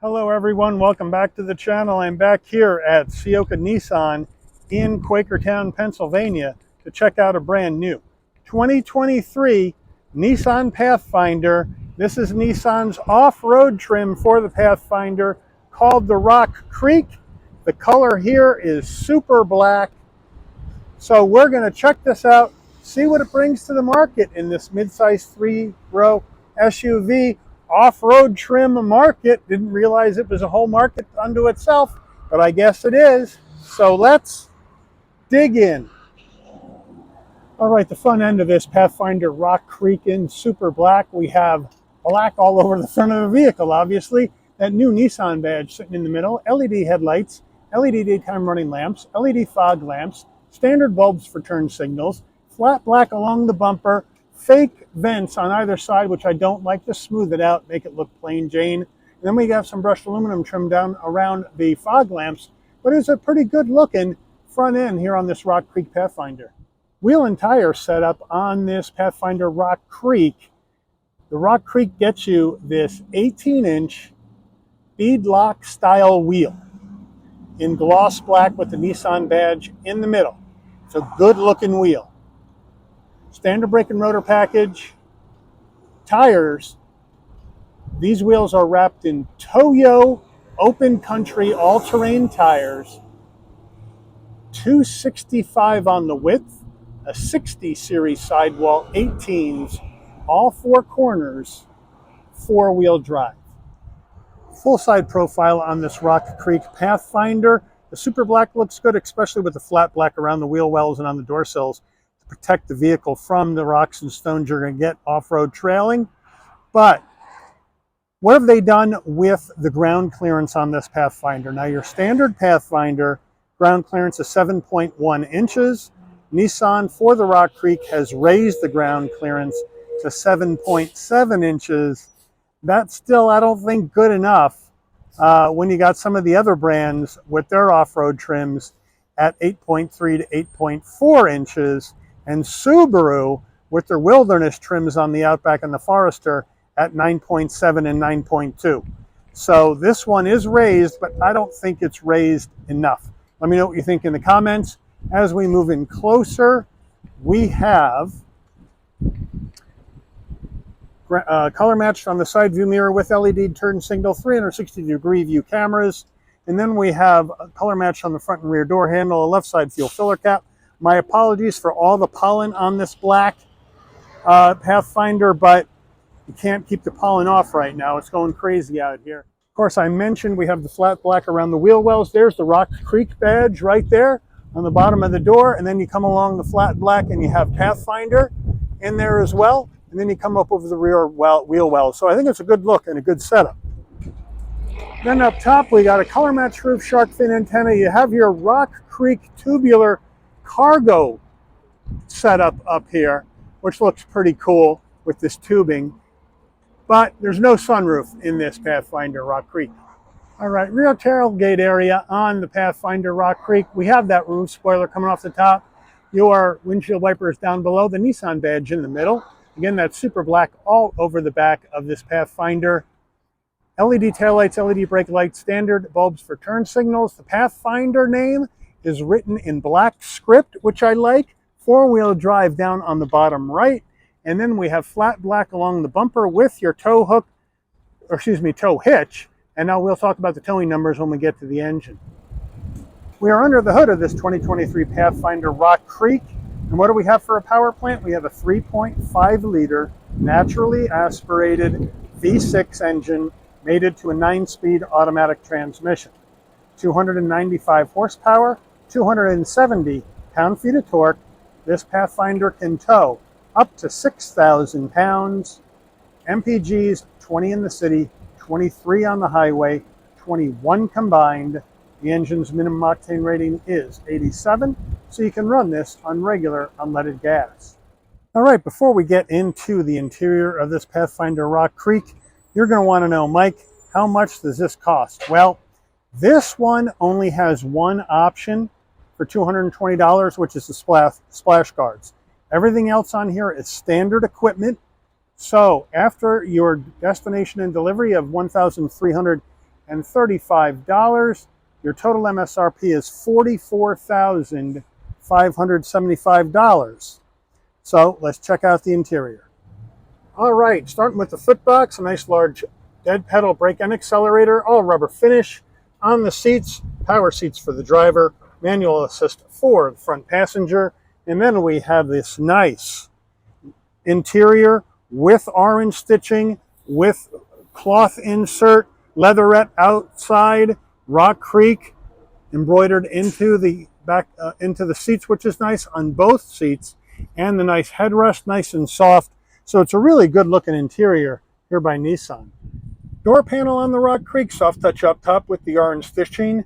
Hello everyone, welcome back to the channel. I'm back here at Ciocca Nissan in Quakertown, Pennsylvania to check out a brand new 2023 Nissan Pathfinder. This is Nissan's off-road trim for the Pathfinder called the Rock Creek. The color here is super black. So we're going to check this out, see what it brings to the market in this midsize 3-row SUV off-road trim market. Didn't realize it was a whole market unto itself, but I guess it is. So let's dig in. All right, the front end of this Pathfinder Rock Creek in super black. We have black all over the front of the vehicle, obviously. That new Nissan badge sitting in the middle, LED headlights, LED daytime running lamps, LED fog lamps, standard bulbs for turn signals, flat black along the bumper, fake vents on either side, which I don't like. Just smooth it out, make it look plain Jane. And then we got some brushed aluminum trim down around the fog lamps, but it's a pretty good looking front end here on this Rock Creek Pathfinder. Wheel and tire setup on this Pathfinder Rock Creek. The Rock Creek gets you this 18-inch beadlock style wheel in gloss black with the Nissan badge in the middle. It's a good looking wheel. Standard brake and rotor package. Tires. These wheels are wrapped in Toyo open country all-terrain tires. 265 on the width, a 60 series sidewall, 18s, all four corners, four-wheel drive. Full side profile on this Rock Creek Pathfinder. The super black looks good, especially with the flat black around the wheel wells and on the door sills to protect the vehicle from the rocks and stones you're going to get off-road trailing. But what have they done with the ground clearance on this Pathfinder? Now, your standard Pathfinder ground clearance is 7.1 inches. Nissan, for the Rock Creek, has raised the ground clearance to 7.7 inches. That's still, I don't think, good enough when you got some of the other brands with their off-road trims at 8.3 to 8.4 inches, and Subaru with their wilderness trims on the Outback and the Forester at 9.7 and 9.2. So this one is raised, but I don't think it's raised enough. Let me know what you think in the comments. As we move in closer, we have color matched on the side view mirror with LED turn signal, 360-degree view cameras. And then we have a color match on the front and rear door handle, a left side fuel filler cap. My apologies for all the pollen on this black Pathfinder, but you can't keep the pollen off right now. It's going crazy out here. Of course, I mentioned we have the flat black around the wheel wells. There's the Rock Creek badge right there on the bottom of the door. And then you come along the flat black and you have Pathfinder in there as well. And then you come up over the rear wheel wells. So I think it's a good look and a good setup. Then up top, we got a color match roof shark fin antenna. You have your Rock Creek tubular cargo setup up here, which looks pretty cool with this tubing. But there's no sunroof in this Pathfinder Rock Creek. All right, rear tailgate area on the Pathfinder Rock Creek. We have that roof spoiler coming off the top. Your windshield wipers down below, the Nissan badge in the middle. Again, that's super black all over the back of this Pathfinder. LED taillights, LED brake lights, standard bulbs for turn signals. The Pathfinder name is written in black script, which I like. Four-wheel drive down on the bottom right. And then we have flat black along the bumper with your tow hook, or excuse me, tow hitch. And now we'll talk about the towing numbers when we get to the engine. We are under the hood of this 2023 Pathfinder Rock Creek. And what do we have for a power plant? We have a 3.5-liter naturally aspirated V6 engine mated to a 9-speed automatic transmission. 295 horsepower, 270 pound-feet of torque. This Pathfinder can tow up to 6,000 pounds. MPGs, 20 in the city, 23 on the highway, 21 combined. The engine's minimum octane rating is 87, so you can run this on regular unleaded gas. All right, before we get into the interior of this Pathfinder Rock Creek, you're going to want to know, Mike, how much does this cost? Well, this one only has one option for $220, which is the splash guards. Everything else on here is standard equipment. So after your destination and delivery of $1,300 Your total MSRP is $44,575. So let's check out the interior. All right, starting with the footbox, a nice large dead pedal brake and accelerator, all rubber finish. On the seats, power seats for the driver, manual assist for the front passenger, and then we have this nice interior with orange stitching, with cloth insert, leatherette outside, Rock Creek embroidered into the back into the seats, which is nice on both seats, and the nice headrest, nice and soft. So it's a really good looking interior here by Nissan. Door panel on the Rock Creek, soft touch up top with the orange stitching,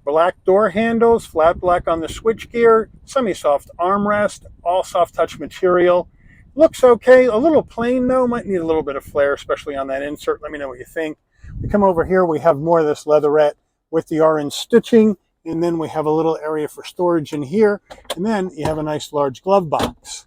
black door handles, flat black on the switchgear, semi-soft armrest, all soft touch material. Looks okay, a little plain though, might need a little bit of flair, especially on that insert. Let me know what you think. We come over here, we have more of this leatherette with the orange stitching, and then we have a little area for storage in here, and then you have a nice large glove box.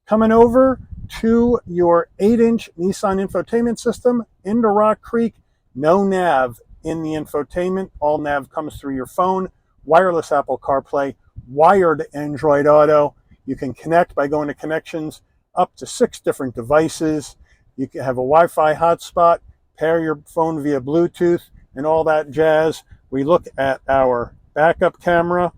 Coming over to your 8-inch Nissan infotainment system into Rock Creek, no nav in the infotainment. All nav comes through your phone, wireless Apple CarPlay, wired Android Auto. You can connect by going to connections up to 6 different devices. You can have a Wi-Fi hotspot, pair your phone via Bluetooth, and all that jazz. We look at our backup camera.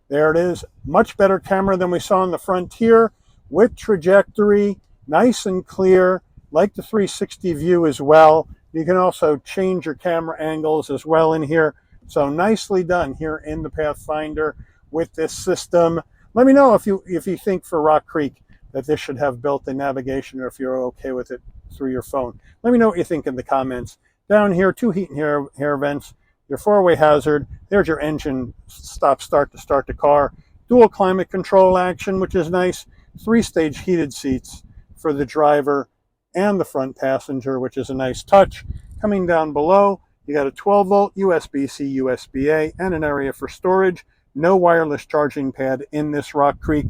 There it is. Much better camera than we saw in the Frontier, with trajectory, nice and clear, like the 360 view as well. You can also change your camera angles as well in here. So nicely done here in the Pathfinder with this system. Let me know if you think for Rock Creek that this should have built-in navigation, or if you're okay with it through your phone. Let me know what you think in the comments. Down here, 2 heat and air vents, your 4-way hazard. There's your engine stop-start to start the car. Dual climate control action, which is nice. 3-stage heated seats for the driver and the front passenger, which is a nice touch. Coming down below, you got a 12-volt USB-C, USB-A, and an area for storage. No wireless charging pad in this Rock Creek.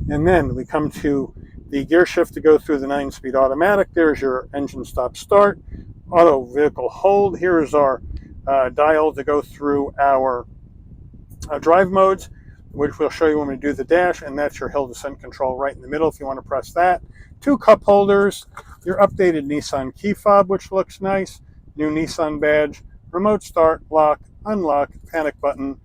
And then we come to the gear shift to go through the 9-speed automatic. There's your engine stop-start. Auto vehicle hold. Here's our dial to go through our drive modes, which we'll show you when we do the dash, and that's your hill descent control right in the middle if you want to press that. 2 cup holders, your updated Nissan key fob, which looks nice, new Nissan badge, remote start, lock, unlock, panic button,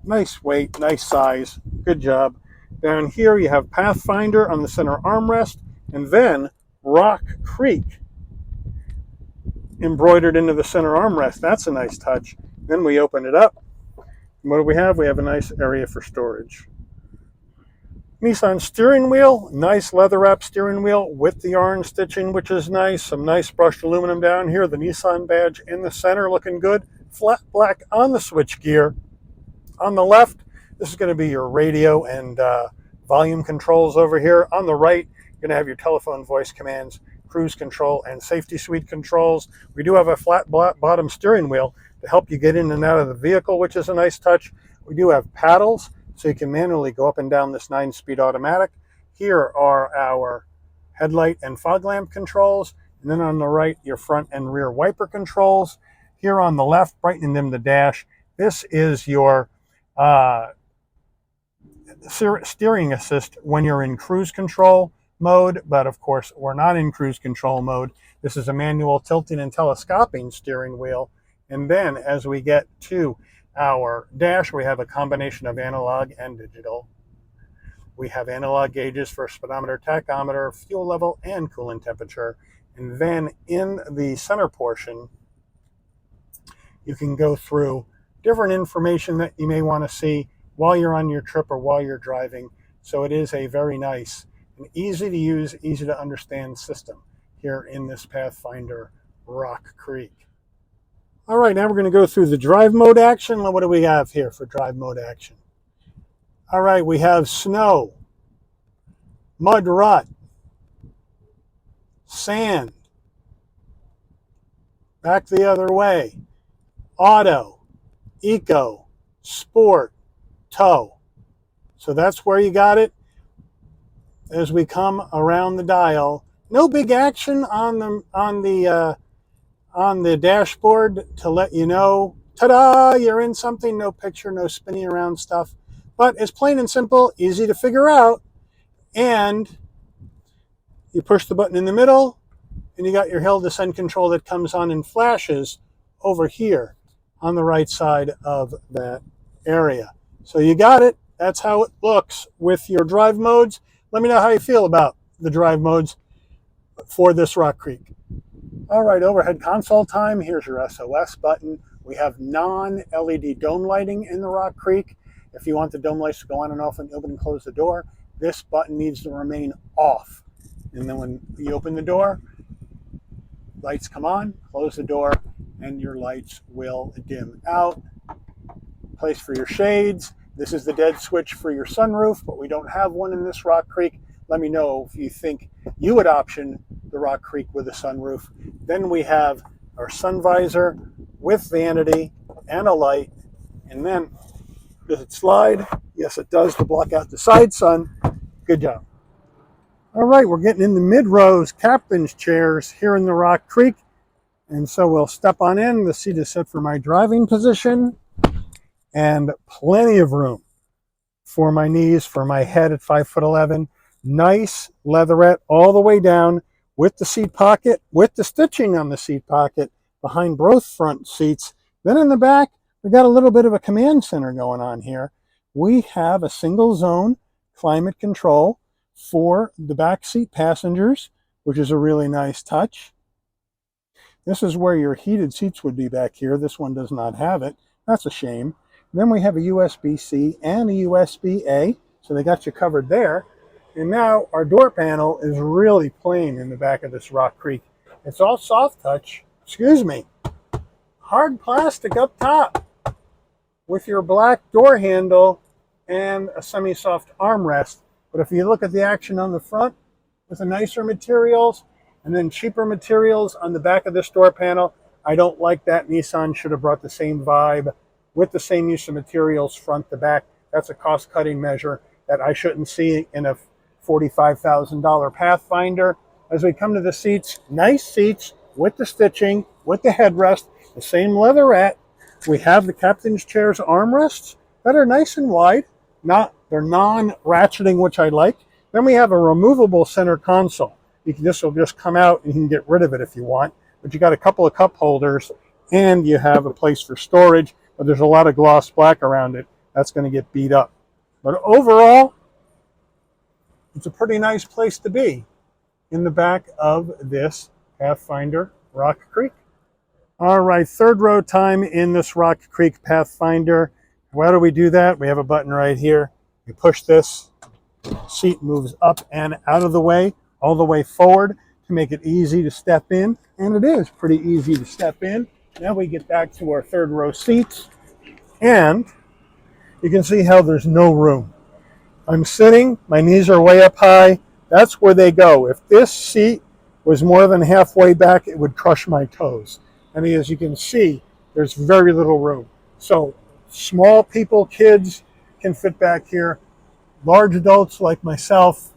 nice weight, nice size, good job. Down here you have Pathfinder on the center armrest, and then Rock Creek embroidered into the center armrest. That's a nice touch. Then we open it up. And what do we have? We have a nice area for storage. Nissan steering wheel, nice leather wrap steering wheel with the orange stitching, which is nice. Some nice brushed aluminum down here. The Nissan badge in the center looking good. Flat black on the switch gear. On the left, this is going to be your radio and volume controls over here. On the right, you're going to have your telephone voice commands, cruise control, and safety suite controls. We do have a flat bottom steering wheel to help you get in and out of the vehicle, which is a nice touch. We do have paddles, so you can manually go up and down this 9-speed automatic. Here are our headlight and fog lamp controls. And then on the right, your front and rear wiper controls. Here on the left, brightening them the dash. This is your steering assist when you're in cruise control mode, but of course we're not in cruise control mode. This is a manual tilting and telescoping steering wheel. And then as we get to our dash, we have a combination of analog and digital. We have analog gauges for speedometer, tachometer, fuel level, and coolant temperature. And then in the center portion, you can go through different information that you may want to see while you're on your trip or while you're driving. So it is a very nice and easy to use, easy to understand system here in this Pathfinder Rock Creek. All right, now we're going to go through the drive mode action. What do we have here for drive mode action? All right, we have snow, mud rut, sand, back the other way, auto, eco, sport, tow. So that's where you got it. As we come around the dial, no big action on the on the dashboard to let you know, ta-da, you're in something. No picture, no spinning around stuff. But it's plain and simple, easy to figure out. And you push the button in the middle, and you got your hill descent control that comes on and flashes over here on the right side of that area. So you got it. That's how it looks with your drive modes. Let me know how you feel about the drive modes for this Rock Creek. All right, overhead console time. Here's your SOS button. We have non-LED dome lighting in the Rock Creek. If you want the dome lights to go on and off when you open and close the door, this button needs to remain off. And then when you open the door, lights come on, close the door, and your lights will dim out. Place for your shades. This is the dead switch for your sunroof, but we don't have one in this Rock Creek. Let me know if you think you would option the Rock Creek with a sunroof. Then we have our sun visor with vanity and a light. And then, does it slide? Yes, it does, to block out the side sun. Good job. All right, we're getting in the mid-rows captain's chairs here in the Rock Creek. And so we'll step on in. The seat is set for my driving position. And plenty of room for my knees, for my head at 5'11". Nice leatherette all the way down with the seat pocket, with the stitching on the seat pocket behind both front seats. Then in the back, we got a little bit of a command center going on here. We have a single zone climate control for the back seat passengers, which is a really nice touch. This is where your heated seats would be back here. This one does not have it. That's a shame. Then we have a USB-C and a USB-A, so they got you covered there. And now our door panel is really plain in the back of this Rock Creek. It's all soft touch, hard plastic up top with your black door handle and a semi-soft armrest. But if you look at the action on the front with the nicer materials and then cheaper materials on the back of this door panel, I don't like that. Nissan should have brought the same vibe with the same use of materials front to back. That's a cost-cutting measure that I shouldn't see in a $45,000 Pathfinder. As we come to the seats, nice seats with the stitching, with the headrest, the same leatherette. We have the captain's chair's armrests that are nice and wide. They're non-ratcheting, which I like. Then we have a removable center console. This will just come out and you can get rid of it if you want. But you got a couple of cup holders and you have a place for storage. But there's a lot of gloss black around it. That's going to get beat up. But overall, it's a pretty nice place to be in the back of this Pathfinder Rock Creek. All right, third row time in this Rock Creek Pathfinder. How do we do that? We have a button right here. You push this, seat moves up and out of the way, all the way forward to make it easy to step in. And it is pretty easy to step in. Now we get back to our third row seats, and you can see how there's no room. I'm sitting, my knees are way up high. That's where they go. If this seat was more than halfway back, it would crush my toes. And as you can see, there's very little room. So small people, kids can fit back here. Large adults like myself,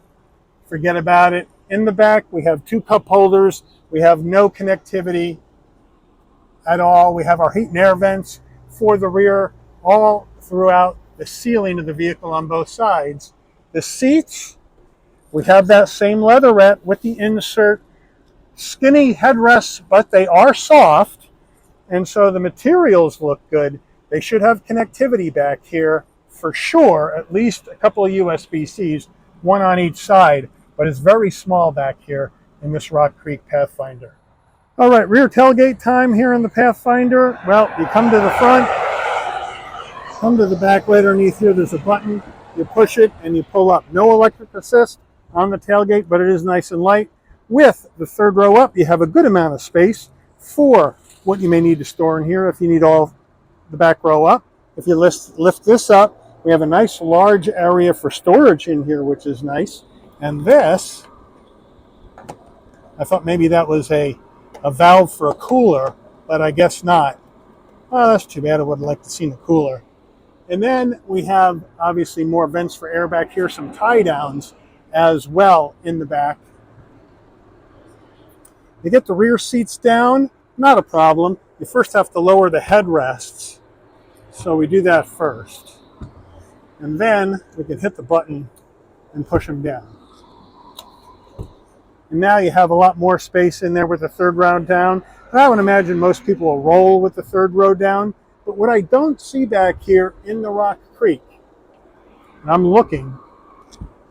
forget about it. In the back, we have two cup holders. We have no connectivity at all. We have our heat and air vents for the rear all throughout the ceiling of the vehicle on both sides. The seats, we have that same leatherette with the insert skinny headrests, but they are soft, and so the materials look good. They should have connectivity back here for sure, at least a couple of USB-Cs, one on each side, but it's very small back here in this Rock Creek Pathfinder. All right, rear tailgate time here in the Pathfinder. Well, you come to the front, come to the back right underneath here, there's a button. You push it and you pull up. No electric assist on the tailgate, but it is nice and light. With the third row up, you have a good amount of space for what you may need to store in here if you need all the back row up. If you lift this up, we have a nice large area for storage in here, which is nice. And this, I thought maybe that was a valve for a cooler, but I guess not. Oh, that's too bad. I would have liked to see the cooler. And then we have obviously more vents for air back here, some tie downs as well in the back. You get the rear seats down. Not a problem. You first have to lower the headrests. So we do that first. And then we can hit the button and push them down. And now you have a lot more space in there with the third row down. And I would imagine most people will roll with the third row down. But what I don't see back here in the Rock Creek, and I'm looking,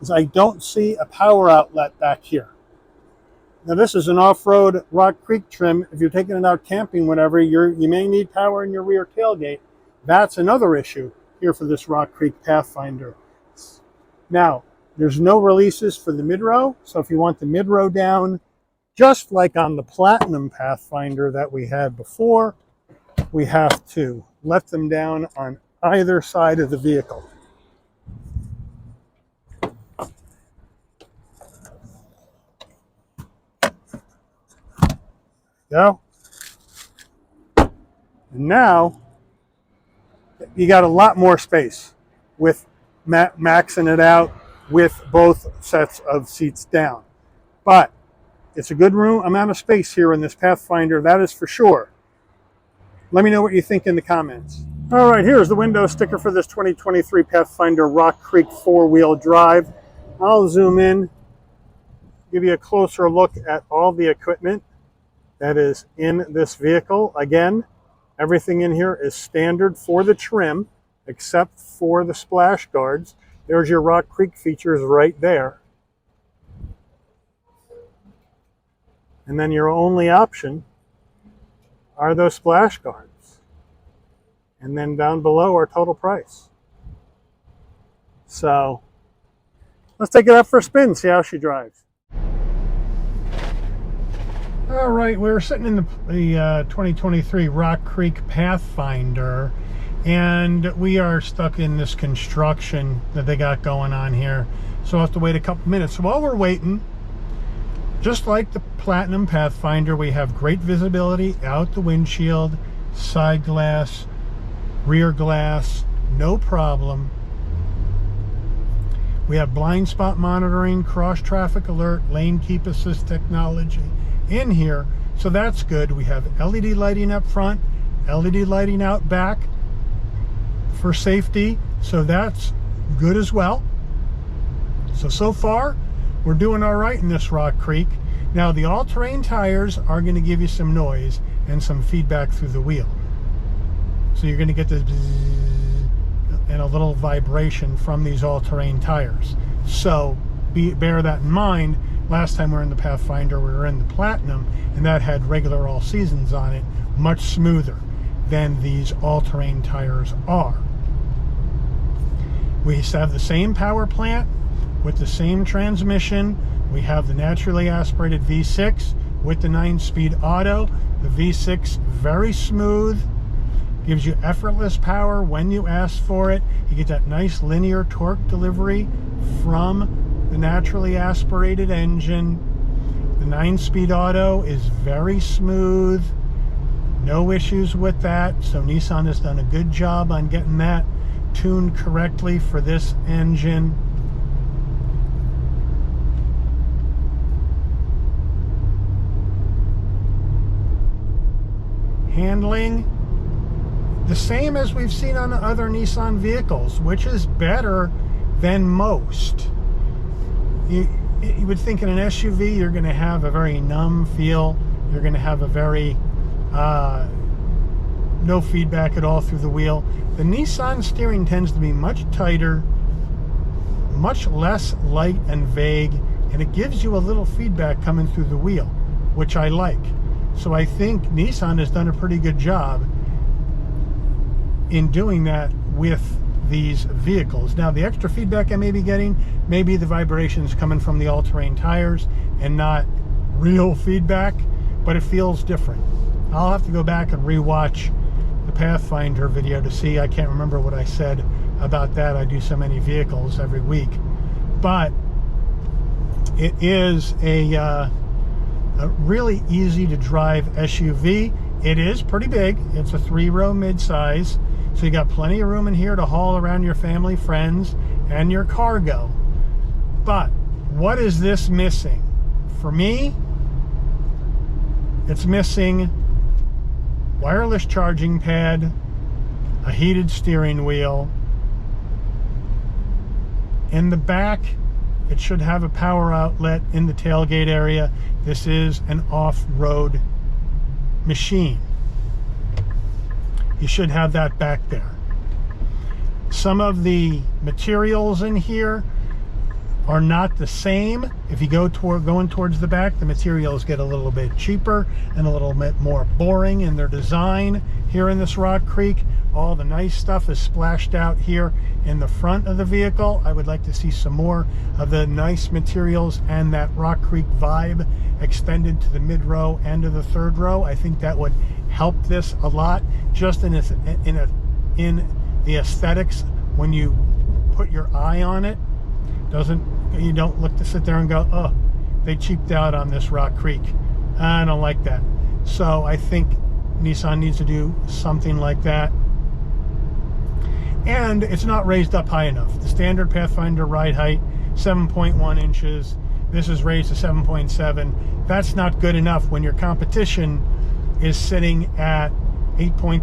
is I don't see a power outlet back here. Now this is an off-road Rock Creek trim. If you're taking it out camping, whatever, you may need power in your rear tailgate. That's another issue here for this Rock Creek Pathfinder. Now, there's no releases for the mid-row, so if you want the mid-row down, just like on the Platinum Pathfinder that we had before, we have to let them down on either side of the vehicle. Go. And now you got a lot more space with maxing it out with both sets of seats down. But it's a good amount of space here in this Pathfinder, that is for sure. Let me know what you think in the comments. All right, here's the window sticker for this 2023 Pathfinder Rock Creek four-wheel drive. I'll zoom in, give you a closer look at all the equipment that is in this vehicle. Again, everything in here is standard for the trim, except for the splash guards. There's your Rock Creek features right there. And then your only option are those splash guards. And then down below our total price. So let's take it out for a spin, see how she drives. All right, we're sitting in the 2023 Rock Creek Pathfinder, and we are stuck in this construction that they got going on here. So I'll have to wait a couple minutes. So while we're waiting, just like the Platinum Pathfinder, we have great visibility out the windshield, side glass, rear glass, no problem. We have blind spot monitoring, cross traffic alert, lane keep assist technology in here, so that's good. We have LED lighting up front, LED lighting out back for safety, so that's good as well. So far we're doing all right in this Rock Creek. Now the all-terrain tires are going to give you some noise and some feedback through the wheel, so you're going to get this and a little vibration from these all-terrain tires, so bear that in mind. Last time we were in the Pathfinder, we were in the Platinum, and that had regular all seasons on it, much smoother than these all-terrain tires are. We have the same power plant with the same transmission. We have the naturally aspirated V6 with the 9-speed auto. The V6, very smooth, gives you effortless power when you ask for it. You get that nice linear torque delivery from the naturally aspirated engine. The 9-speed auto is very smooth, no issues with that. So Nissan has done a good job on getting that tuned correctly for this engine. Handling, the same as we've seen on other Nissan vehicles, which is better than most. You would think in an SUV you're going to have a very numb feel. You're going to have a very no feedback at all through the wheel. The Nissan steering tends to be much tighter, much less light and vague, and it gives you a little feedback coming through the wheel, which I like. So I think Nissan has done a pretty good job in doing that with these vehicles. Now the extra feedback I may be getting may be the vibrations coming from the all-terrain tires and not real feedback, but it feels different. I'll have to go back and rewatch the Pathfinder video to see. I can't remember what I said about that. I do so many vehicles every week, but it is a really easy to drive SUV. It is pretty big. It's a 3-row midsize, so you got plenty of room in here to haul around your family, friends, and your cargo. But what is this missing? For me, it's missing wireless charging pad, a heated steering wheel. In the back, it should have a power outlet in the tailgate area. This is an off-road machine. You should have that back there. Some of the materials in here are not the same. If you going towards the back, the materials get a little bit cheaper and a little bit more boring in their design. Here in this Rock Creek, all the nice stuff is splashed out here in the front of the vehicle. I would like to see some more of the nice materials and that Rock Creek vibe extended to the mid-row and to the third row. I think that would help this a lot, just in the aesthetics. When you put your eye on it, you don't look to sit there and go, oh, they cheaped out on this Rock Creek. I don't like that. So I think Nissan needs to do something like that. And it's not raised up high enough. The standard Pathfinder ride height, 7.1 inches. This is raised to 7.7. That's not good enough when your competition is sitting at 8.3,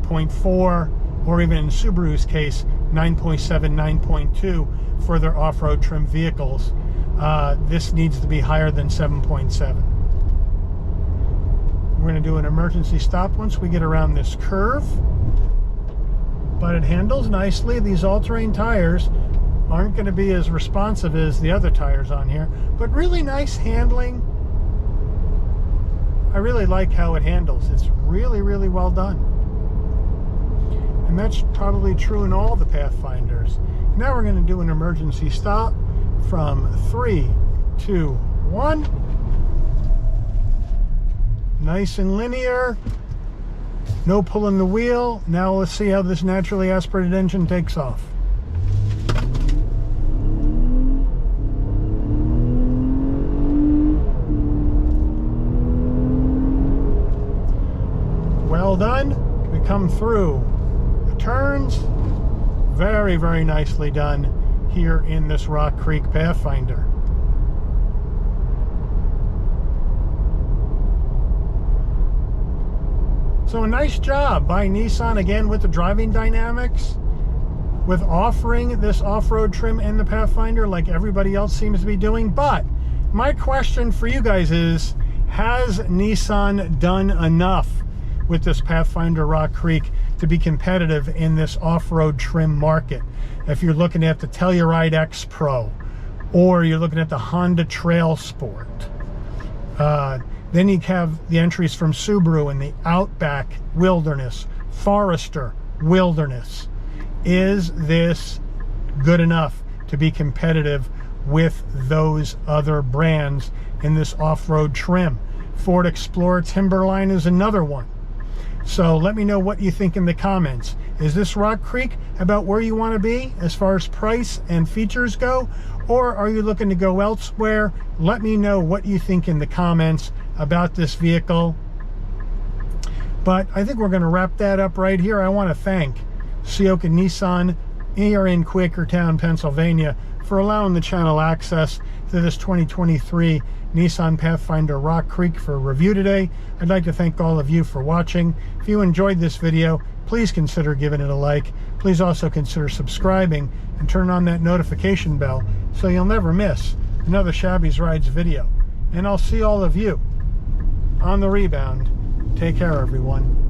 8.4, or even in Subaru's case, 9.7, 9.2 for their off-road trim vehicles. This needs to be higher than 7.7. We're going to do an emergency stop once we get around this curve. But it handles nicely. These all-terrain tires aren't going to be as responsive as the other tires on here, but really nice handling. I really like how it handles. It's really, really well done. And that's probably true in all the Pathfinders. Now we're going to do an emergency stop from 3, 2, 1. Nice and linear. No pulling the wheel. Now let's see how this naturally aspirated engine takes off. Well done. We come through the turns. Very, very nicely done here in this Rock Creek Pathfinder. So a nice job by Nissan again with the driving dynamics, with offering this off-road trim in the Pathfinder like everybody else seems to be doing. But my question for you guys is, has Nissan done enough with this Pathfinder Rock Creek to be competitive in this off-road trim market? If you're looking at the Telluride X Pro, or you're looking at the Honda Trail Sport, then you have the entries from Subaru in the Outback Wilderness, Forester Wilderness. Is this good enough to be competitive with those other brands in this off-road trim? Ford Explorer Timberline is another one. So let me know what you think in the comments. Is this Rock Creek about where you want to be as far as price and features go? Or are you looking to go elsewhere? Let me know what you think in the comments about this vehicle. But I think we're going to wrap that up right here. I want to thank Ciocca Nissan here in Quakertown, Pennsylvania, for allowing the channel access to this 2023 Nissan Pathfinder Rock Creek for review today. I'd like to thank all of you for watching. If you enjoyed this video, please consider giving it a like. Please also consider subscribing and turn on that notification bell so you'll never miss another Shabby's Rides video. And I'll see all of you on the rebound. Take care, everyone.